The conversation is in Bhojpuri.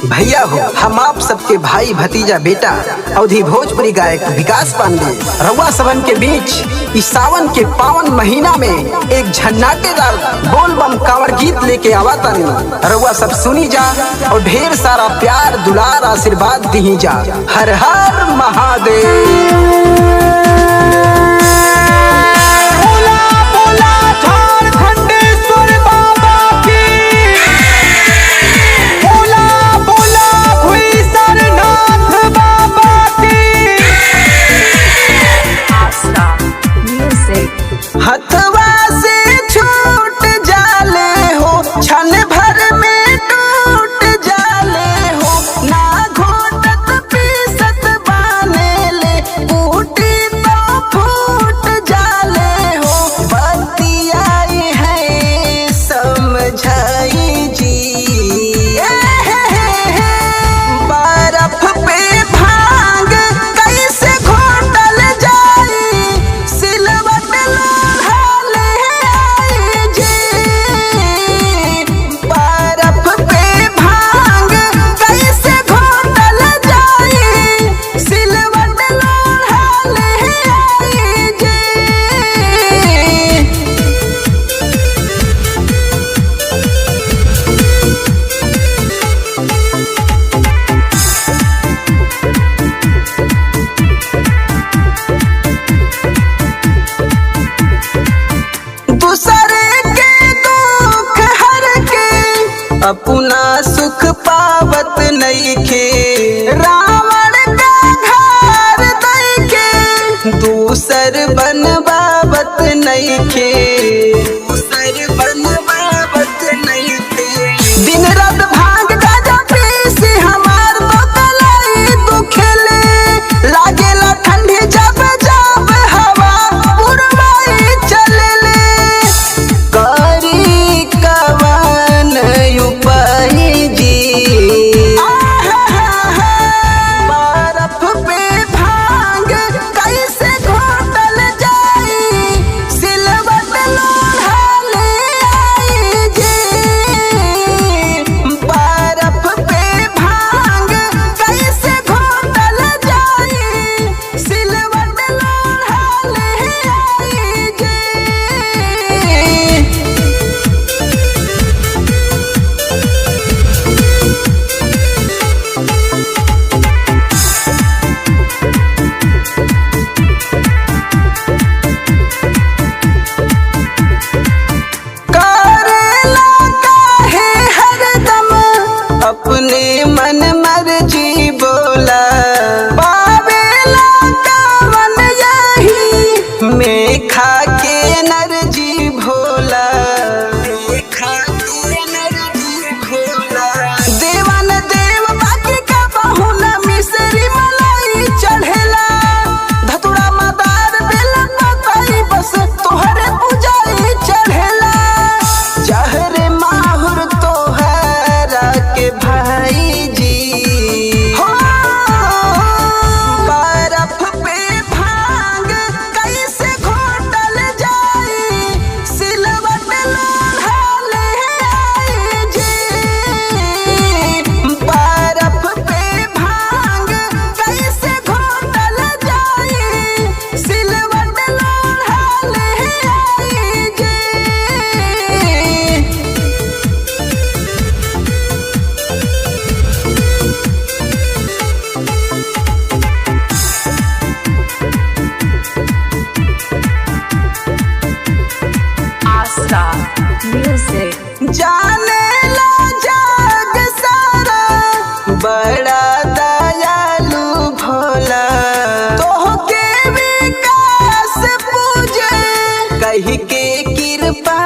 भैया हो, हम आप सबके भाई भतीजा बेटा अवधि भोजपुरी गायक विकास पांडे रउआ सबन के बीच इस सावन के पावन महीना में एक झन्नाटेदार बोल बम कांवर गीत लेके आवतानी। रउआ सब सुनी जा और ढेर सारा प्यार दुलार आशीर्वाद दी जा। हर हर महादेव। हथवा से छूट जाले हो, क्षण भर में टूट जाले हो, ना घोटत पीसत बाने ले, टूटी तो फूट जाले हो। बतियाई है समझाई जी, बर्फ पे भांग कैसे घोटल जाई, सिलवट अपना सुख पावत नइखे, रावण का घर दैके दूसर बनवावत नइखे, दूसर बनवावत नइखे। दिन रात भांग गाजा पीसी हमार बतलाई दुखेले, लागेला ठंडी जब जब हवा पुरवाई चलेले। करी कवन उपाय जी, बर्फ पे भांग कैसे घोटल जाई, सिलवट लोढ़ले आई जी। बर्फ पे भांग कैसे घोटल जाई, सिलवट लोढ़ले आई जी। अपने मन मर्जी बोला, पावेला कावन यही में खा के एनर्जी भोला, खा के एनर्जी भोला। देवन देव बाकी का बहुना मिसरी मलाई चढ़ेला, धतुरा मदार बेला पताई बस तोहरे पुजाई चढ़ेला। जहरे माहुर तोहरा के भाई जी, हो बर्फ पे भांग कैसे घोटल जाई, सिलवट लोढ़ले आई जी। बर्फ पे भांग कैसे घोटल जाई, सिलवट लोढ़ले आई जी। जाने ला जग सारा बड़ा दयालु भोला, तोहके विकास पूजे कही के कृपा